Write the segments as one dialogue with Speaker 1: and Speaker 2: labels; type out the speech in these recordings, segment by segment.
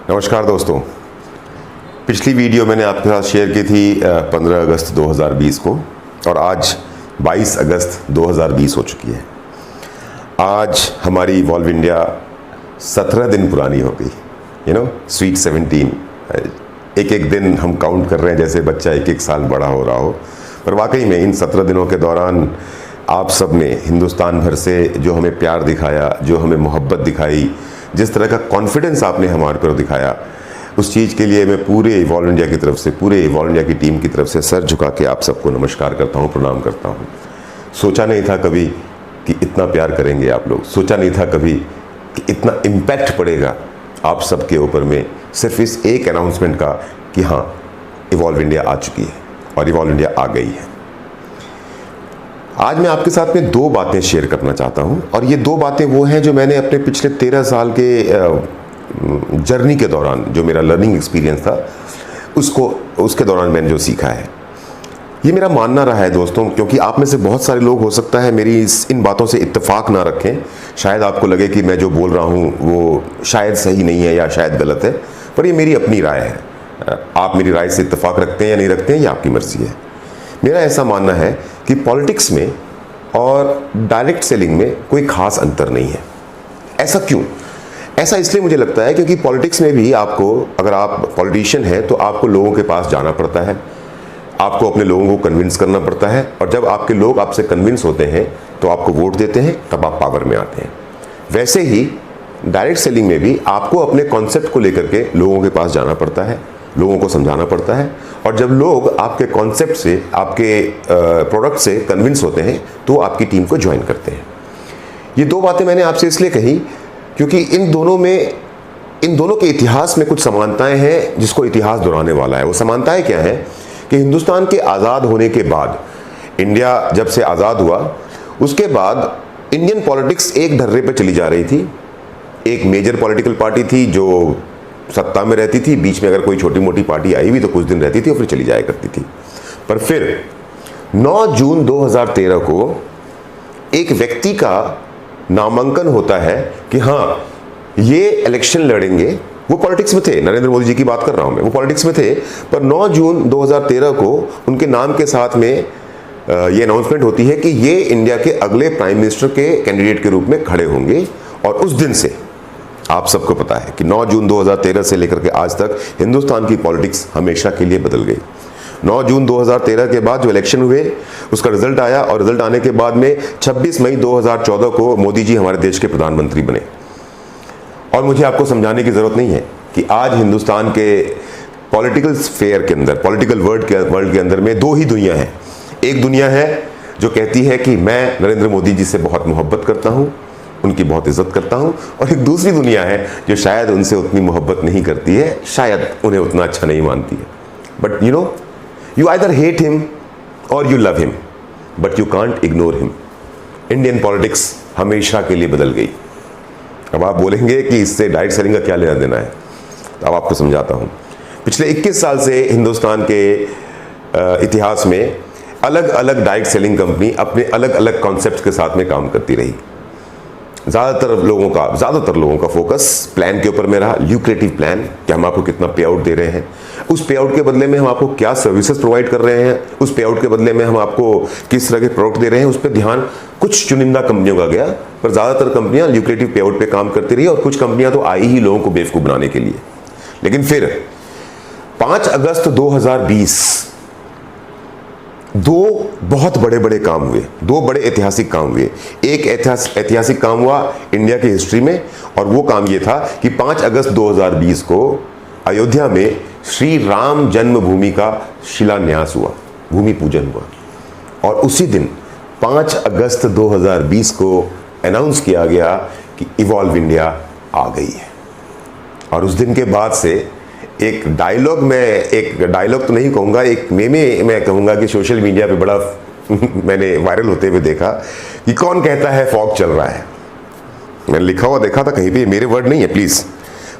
Speaker 1: नमस्कार दोस्तों। पिछली वीडियो मैंने आपके साथ शेयर की थी 15 अगस्त 2020 को और आज 22 अगस्त 2020 हो चुकी है। आज हमारी इवॉल्व इंडिया 17 दिन पुरानी हो गई। स्वीट 17। एक एक दिन हम काउंट कर रहे हैं जैसे बच्चा एक एक साल बड़ा हो रहा हो। पर वाकई में इन 17 दिनों के दौरान आप सब ने हिंदुस्तान भर से जो हमें प्यार दिखाया, जो हमें मोहब्बत दिखाई, जिस तरह का कॉन्फिडेंस आपने हमारे पर दिखाया, उस चीज़ के लिए मैं पूरे इवॉल्व इंडिया की तरफ से, पूरे इवॉल्व इंडिया की टीम की तरफ से सर झुका के आप सबको नमस्कार करता हूँ, प्रणाम करता हूँ। सोचा नहीं था कभी कि इतना प्यार करेंगे आप लोग। सोचा नहीं था कभी कि इतना इम्पैक्ट पड़ेगा आप सबके ऊपर में सिर्फ इस एक अनाउंसमेंट का कि हाँ, इवॉल्व इंडिया आ चुकी है और इवॉल्व इंडिया आ गई है। आज मैं आपके साथ में दो बातें शेयर करना चाहता हूं और ये दो बातें वो हैं जो मैंने अपने पिछले 13 साल के जर्नी के दौरान, जो मेरा लर्निंग एक्सपीरियंस था, उसके दौरान मैंने जो सीखा है। ये मेरा मानना रहा है दोस्तों, क्योंकि आप में से बहुत सारे लोग हो सकता है मेरी इन बातों से इत्तेफाक ना रखें। शायद आपको लगे कि मैं जो बोल रहा हूँ वो शायद सही नहीं है या शायद गलत है, पर ये मेरी अपनी राय है। आप मेरी राय से इत्तेफाक रखते हैं या नहीं रखते हैं, ये आपकी मर्जी है। मेरा ऐसा मानना है कि पॉलिटिक्स में और डायरेक्ट सेलिंग में कोई खास अंतर नहीं है। ऐसा क्यों? ऐसा इसलिए मुझे लगता है क्योंकि पॉलिटिक्स में भी आपको, अगर आप पॉलिटिशियन हैं तो आपको लोगों के पास जाना पड़ता है, आपको अपने लोगों को कन्विंस करना पड़ता है, और जब आपके लोग आपसे कन्विंस होते हैं तो आपको वोट देते हैं, तब आप पावर में आते हैं। वैसे ही डायरेक्ट सेलिंग में भी आपको अपने कॉन्सेप्ट को लेकर के लोगों के पास जाना पड़ता है, लोगों को समझाना पड़ता है, और जब लोग आपके कॉन्सेप्ट से, आपके प्रोडक्ट से कन्विंस होते हैं तो आपकी टीम को ज्वाइन करते हैं। ये दो बातें मैंने आपसे इसलिए कही क्योंकि इन दोनों के इतिहास में कुछ समानताएं हैं जिसको इतिहास दोहराने वाला है। वो समानताएं क्या हैं कि हिंदुस्तान के आज़ाद होने के बाद, इंडिया जब से आज़ाद हुआ उसके बाद इंडियन पॉलिटिक्स एक ढर्रे पे चली जा रही थी। एक मेजर पॉलिटिकल पार्टी थी जो सत्ता में रहती थी, बीच में अगर कोई छोटी मोटी पार्टी आई भी तो कुछ दिन रहती थी और फिर चली जाया करती थी। पर फिर 9 जून 2013 को एक व्यक्ति का नामांकन होता है कि हाँ, ये इलेक्शन लड़ेंगे। वो पॉलिटिक्स में थे, नरेंद्र मोदी जी की बात कर रहा हूं मैं, वो पॉलिटिक्स में थे, पर 9 जून 2013 को उनके नाम के साथ में ये अनाउंसमेंट होती है कि ये इंडिया के अगले प्राइम मिनिस्टर के कैंडिडेट के रूप में खड़े होंगे। और उस दिन से आप सबको पता है कि 9 जून 2013 से लेकर के आज तक हिंदुस्तान की पॉलिटिक्स हमेशा के लिए बदल गई। 9 जून 2013 के बाद जो इलेक्शन हुए उसका रिजल्ट आया, और रिजल्ट आने के बाद में 26 मई 2014 को मोदी जी हमारे देश के प्रधानमंत्री बने। और मुझे आपको समझाने की ज़रूरत नहीं है कि आज हिंदुस्तान के पॉलिटिकल स्फेयर के अंदर, पॉलिटिकल वर्ल्ड के अंदर में दो ही दुनिया है। एक दुनिया है जो कहती है कि मैं नरेंद्र मोदी जी से बहुत मोहब्बत करता हूँ, उनकी बहुत इज्जत करता हूँ, और एक दूसरी दुनिया है जो शायद उनसे उतनी मोहब्बत नहीं करती है, शायद उन्हें उतना अच्छा नहीं मानती है। But you either hate him or you love him, but you can't ignore him. Indian politics हमेशा के लिए बदल गई। अब आप बोलेंगे कि इससे डायरेक्ट सेलिंग का क्या लेना देना है, तो अब आपको समझाता हूँ। पिछले 21 साल से हिंदुस्तान के इतिहास में अलग अलग डायरेक्ट सेलिंग कंपनी अपने अलग अलग कॉन्सेप्ट के साथ में काम करती रही। ज़्यादातर लोगों का फोकस प्लान के ऊपर में रहा, ल्यूक्रेटिव प्लान, कि हम आपको कितना पे आउट दे रहे हैं, उस पे आउट के बदले में हम आपको क्या सर्विसेज प्रोवाइड कर रहे हैं, उस पे आउट के बदले में हम आपको किस तरह के प्रोडक्ट दे रहे हैं, उस पर ध्यान कुछ चुनिंदा कंपनियों का गया। पर ज़्यादातर कंपनियां ल्यूक्रेटिव पे आउट पे काम करती रही, और कुछ कंपनियां तो आई ही लोगों को बेवकूफ़ बनाने के लिए। लेकिन फिर 5 अगस्त 2020 दो बहुत बड़े बड़े काम हुए, दो बड़े ऐतिहासिक काम हुए। एक ऐतिहासिक काम हुआ इंडिया की हिस्ट्री में, और वो काम ये था कि 5 अगस्त 2020 को अयोध्या में श्री राम जन्मभूमि का शिलान्यास हुआ, भूमि पूजन हुआ। और उसी दिन 5 अगस्त 2020 को अनाउंस किया गया कि इवॉल्व इंडिया आ गई है। और उस दिन के बाद से एक डायलॉग तो नहीं कहूँगा, एक मेमे मैं कहूँगा कि सोशल मीडिया पे बड़ा मैंने वायरल होते हुए देखा कि कौन कहता है फॉग चल रहा है। मैंने लिखा हुआ देखा था कहीं पे, मेरे वर्ड नहीं है प्लीज़।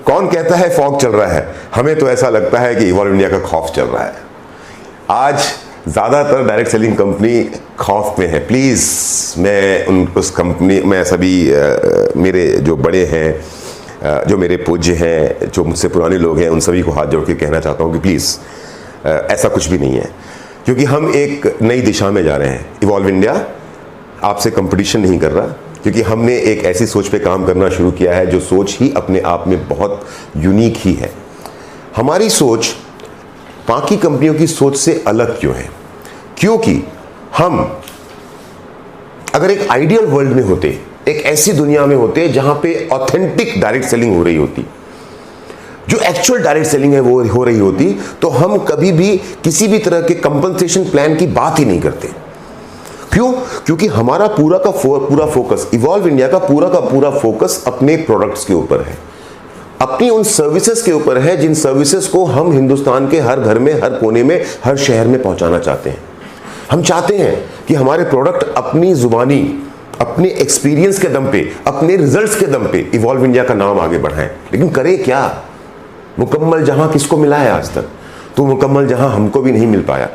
Speaker 1: कौन कहता है फॉग चल रहा है? हमें तो ऐसा लगता है कि इवॉल्व इंडिया का खौफ चल रहा है। आज ज़्यादातर डायरेक्ट सेलिंग कंपनी खौफ में है। प्लीज़ मैं उस कंपनी में सभी मेरे जो बड़े हैं जो मेरे पूज्य हैं, जो मुझसे पुराने लोग हैं, उन सभी को हाथ जोड़ के कहना चाहता हूँ कि प्लीज़ ऐसा कुछ भी नहीं है, क्योंकि हम एक नई दिशा में जा रहे हैं। इवॉल्व इंडिया आपसे कंपटीशन नहीं कर रहा, क्योंकि हमने एक ऐसी सोच पे काम करना शुरू किया है जो सोच ही अपने आप में बहुत यूनिक ही है। हमारी सोच बाकी कंपनियों की सोच से अलग क्यों है? क्योंकि हम अगर एक आइडियल वर्ल्ड में होते, एक ऐसी दुनिया में होते जहां पे ऑथेंटिक डायरेक्ट सेलिंग हो रही होती, जो एक्चुअल डायरेक्ट सेलिंग है वो हो रही होती, तो हम कभी भी किसी भी तरह के कंपनसेशन प्लान की बात ही नहीं करते। क्यों? क्योंकि हमारा पूरा फोकस, इवॉल्व इंडिया का पूरा फोकस अपने प्रोडक्ट्स के ऊपर है, अपनी उन सर्विसेज के ऊपर है, जिन सर्विसेज को हम हिंदुस्तान के हर घर में, हर कोने में, हर शहर में पहुंचाना चाहते हैं। हम चाहते हैं कि हमारे प्रोडक्ट अपनी जुबानी, अपने एक्सपीरियंस के दम पे, अपने रिजल्ट्स के दम पे इवॉल्व इंडिया का नाम आगे बढ़ाएं। लेकिन करें क्या? मुकम्मल जहां किसको मिला है आज तक? तो मुकम्मल जहां हमको भी नहीं मिल पाया।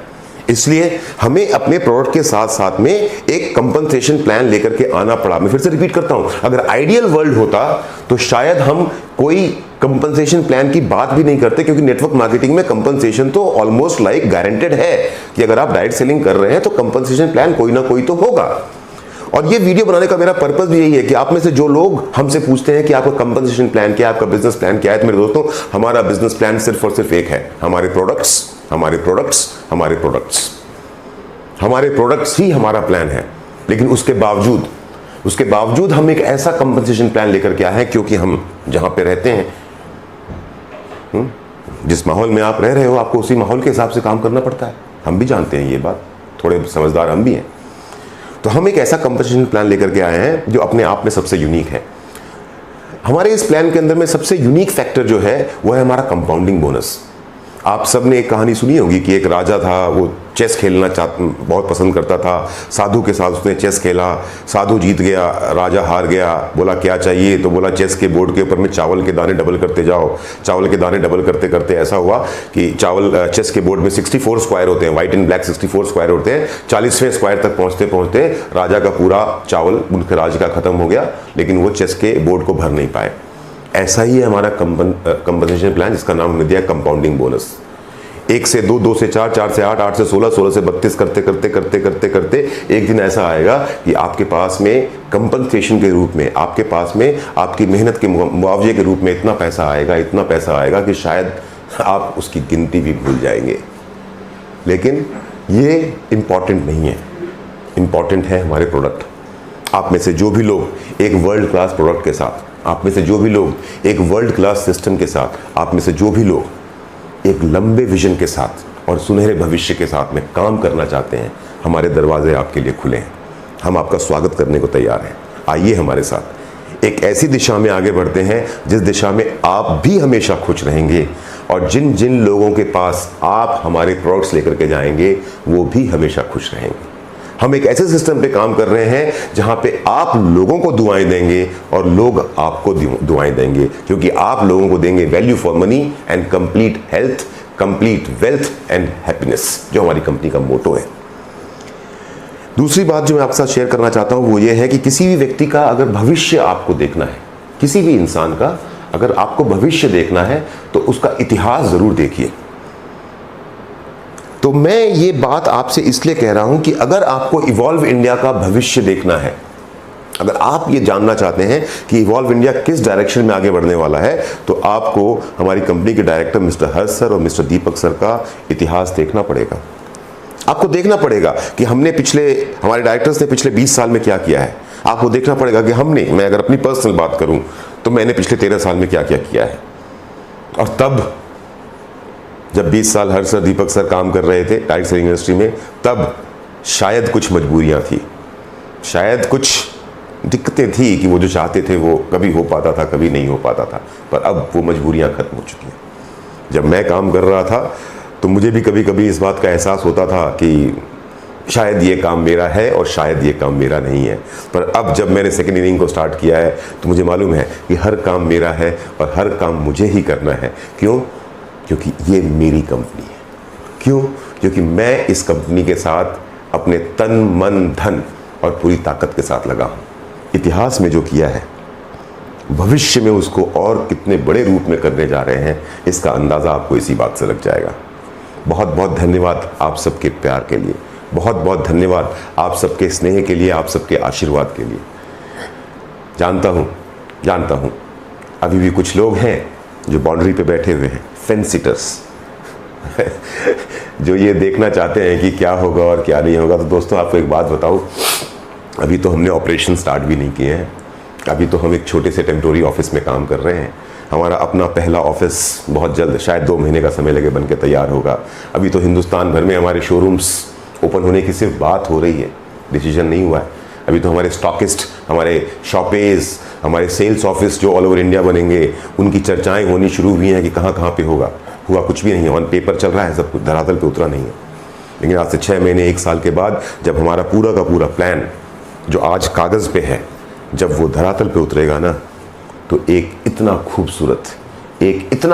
Speaker 1: इसलिए हमें अपने प्रोडक्ट के साथ साथ में एक कंपनसेशन प्लान लेकर के आना पड़ा। मैं फिर से रिपीट करता हूं, अगर आइडियल वर्ल्ड होता तो शायद हम कोई कंपनसेशन प्लान की बात भी नहीं करते, क्योंकि नेटवर्क मार्केटिंग में कंपनसेशन तो ऑलमोस्ट लाइक गारंटेड है कि अगर आप डायरेक्ट सेलिंग कर रहे हैं तो कंपनसेशन प्लान कोई ना कोई तो होगा। और ये वीडियो बनाने का मेरा पर्पस भी यही है कि आप में से जो लोग हमसे पूछते हैं कि आपका कंपनसेशन प्लान क्या है, आपका बिजनेस प्लान क्या है, तो मेरे दोस्तों, हमारा बिजनेस प्लान सिर्फ और सिर्फ एक है, हमारे प्रोडक्ट्स, हमारे प्रोडक्ट्स, हमारे प्रोडक्ट्स, हमारे प्रोडक्ट्स ही हमारा प्लान है। लेकिन उसके बावजूद हम एक ऐसा कंपनसेशन प्लान लेकर के आए हैं, क्योंकि हम जहां पे रहते हैं, जिस माहौल में आप रह रहे हो, आपको उसी माहौल के हिसाब से काम करना पड़ता है। हम भी जानते हैं ये बात, थोड़े समझदार हम भी हैं। तो हम एक ऐसा कंपनसेशन प्लान लेकर के आए हैं जो अपने आप में सबसे यूनिक है। हमारे इस प्लान के अंदर में सबसे यूनिक फैक्टर जो है वो है हमारा कंपाउंडिंग बोनस। आप सब ने एक कहानी सुनी होगी कि एक राजा था, वो चेस खेलना बहुत पसंद करता था। साधु के साथ उसने चेस खेला, साधु जीत गया, राजा हार गया। बोला क्या चाहिए? तो बोला चेस के बोर्ड के ऊपर में चावल के दाने डबल करते जाओ। चावल के दाने डबल करते करते ऐसा हुआ कि चेस के बोर्ड में 64 स्क्वायर होते हैं, व्हाइट एंड ब्लैक 64 स्क्वायर होते हैं। 40वें स्क्वायर तक पहुंचते पहुंचते राजा का पूरा चावल उनके राज्य का खत्म हो गया, लेकिन वो चेस के बोर्ड को भर नहीं पाए। ऐसा ही है हमारा कंपनसेशन प्लान, जिसका नाम हमने दिया कंपाउंडिंग बोनस। 1 से 2, 2 से 4, 4 से 8, 8 से 16, 16 से 32 करते करते करते करते करते एक दिन ऐसा आएगा कि आपके पास में कंपनसेशन के रूप में, आपके पास में आपकी मेहनत के मुआवजे के रूप में इतना पैसा आएगा कि शायद आप उसकी गिनती भी भूल जाएंगे। लेकिन ये इम्पॉर्टेंट नहीं है, इम्पॉर्टेंट है हमारे प्रोडक्ट। आप में से जो भी लोग एक वर्ल्ड क्लास प्रोडक्ट के साथ, आप में से जो भी लोग एक वर्ल्ड क्लास सिस्टम के साथ, आप में से जो भी लोग एक लंबे विजन के साथ और सुनहरे भविष्य के साथ में काम करना चाहते हैं, हमारे दरवाजे आपके लिए खुले हैं। हम आपका स्वागत करने को तैयार हैं। आइए हमारे साथ एक ऐसी दिशा में आगे बढ़ते हैं जिस दिशा में आप भी हमेशा खुश रहेंगे, और जिन जिन लोगों के पास आप हमारे प्रोडक्ट्स लेकर के जाएंगे वो भी हमेशा खुश रहेंगे। हम एक ऐसे सिस्टम पे काम कर रहे हैं जहां पे आप लोगों को दुआएं देंगे और लोग आपको दुआएं देंगे, क्योंकि आप लोगों को देंगे value for money and complete health, complete wealth and happiness, जो हमारी कंपनी का मोटो है। दूसरी बात जो मैं आपके साथ शेयर करना चाहता हूं वो ये है कि किसी भी व्यक्ति का अगर भविष्य आपको देखना है, किसी भी इंसान का अगर आपको भविष्य देखना है तो उसका इतिहास जरूर देखिए। तो मैं ये बात आपसे इसलिए कह रहा हूं कि अगर आपको इवॉल्व इंडिया का भविष्य देखना है, अगर आप ये जानना चाहते हैं कि इवॉल्व इंडिया किस डायरेक्शन में आगे बढ़ने वाला है, तो आपको हमारी कंपनी के डायरेक्टर मिस्टर हर्ष सर और मिस्टर दीपक सर का इतिहास देखना पड़ेगा। आपको देखना पड़ेगा कि हमारे डायरेक्टर्स ने पिछले 20 साल में क्या किया है। आपको देखना पड़ेगा कि मैं अगर अपनी पर्सनल बात करूं तो मैंने पिछले 13 साल में क्या क्या किया है। और तब जब 20 साल हर्ष सर दीपक सर काम कर रहे थे डायरेक्ट सेलिंग इंडस्ट्री में, तब शायद कुछ मजबूरियां थी, शायद कुछ दिक्कतें थी कि वो जो चाहते थे वो कभी हो पाता था, कभी नहीं हो पाता था, पर अब वो मजबूरियां खत्म हो चुकी हैं। जब मैं काम कर रहा था तो मुझे भी कभी कभी इस बात का एहसास होता था कि शायद ये काम मेरा है और शायद ये काम मेरा नहीं है, पर अब जब मैंने सेकेंड इनिंग को स्टार्ट किया है तो मुझे मालूम है कि हर काम मेरा है और हर काम मुझे ही करना है। क्यों? क्योंकि ये मेरी कंपनी है। क्यों? क्योंकि मैं इस कंपनी के साथ अपने तन मन धन और पूरी ताकत के साथ लगा हूं। इतिहास में जो किया है भविष्य में उसको और कितने बड़े रूप में करने जा रहे हैं, इसका अंदाज़ा आपको इसी बात से लग जाएगा। बहुत बहुत धन्यवाद आप सबके प्यार के लिए, बहुत बहुत धन्यवाद आप सबके स्नेह के लिए, आप सबके आशीर्वाद के लिए। जानता हूँ अभी भी कुछ लोग हैं जो बाउंड्री पे बैठे हुए हैं, फेंस सिटर्स जो ये देखना चाहते हैं कि क्या होगा और क्या नहीं होगा। तो दोस्तों आपको एक बात बताऊँ, अभी तो हमने ऑपरेशन स्टार्ट भी नहीं किए हैं। अभी तो हम एक छोटे से टेम्प्रोरी ऑफिस में काम कर रहे हैं। हमारा अपना पहला ऑफिस बहुत जल्द, शायद 2 महीने का समय लगे, बन के तैयार होगा। अभी तो हिंदुस्तान भर में हमारे शोरूम्स ओपन होने की सिर्फ बात हो रही है, डिसीजन नहीं हुआ है। अभी तो हमारे स्टॉकिस्ट, हमारे शॉपेज, हमारे सेल्स ऑफिस जो ऑल ओवर इंडिया बनेंगे, उनकी चर्चाएं होनी शुरू हुई हैं कि कहाँ कहाँ पे होगा। हुआ कुछ भी नहीं है, ऑन पेपर चल रहा है, सब कुछ धरातल पे उतरा नहीं है। लेकिन आज से 6 महीने 1 साल के बाद जब हमारा पूरा का पूरा प्लान जो आज कागज़ पे है, जब वो धरातल पे उतरेगा ना, तो एक इतना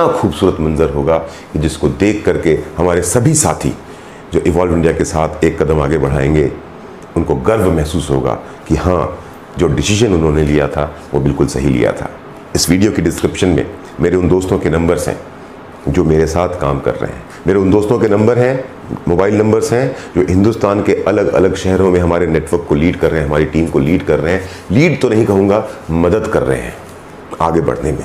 Speaker 1: खूबसूरत मंजर होगा कि जिसको देख करके हमारे सभी साथी जो इवॉल्व इंडिया के साथ एक कदम आगे बढ़ाएंगे, उनको गर्व महसूस होगा कि हाँ, जो डिसीजन उन्होंने लिया था वो बिल्कुल सही लिया था। इस वीडियो की डिस्क्रिप्शन में मेरे उन दोस्तों के नंबर्स हैं जो मेरे साथ काम कर रहे हैं। मेरे उन दोस्तों के नंबर हैं, मोबाइल नंबर्स हैं, जो हिंदुस्तान के अलग अलग शहरों में हमारे नेटवर्क को लीड कर रहे हैं, हमारी टीम को लीड कर रहे हैं। लीड तो नहीं कहूँगा, मदद कर रहे हैं आगे बढ़ने में।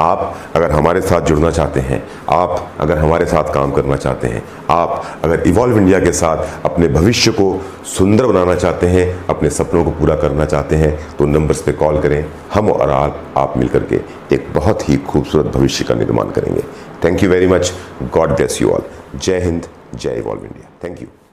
Speaker 1: आप अगर हमारे साथ जुड़ना चाहते हैं, आप अगर हमारे साथ काम करना चाहते हैं, आप अगर इवॉल्व इंडिया के साथ अपने भविष्य को सुंदर बनाना चाहते हैं, अपने सपनों को पूरा करना चाहते हैं, तो नंबर्स पे कॉल करें। हम और आप मिलकर के एक बहुत ही खूबसूरत भविष्य का निर्माण करेंगे। Thank you very much. God bless you all. जय हिंद, जय इवॉल्व इंडिया। Thank you.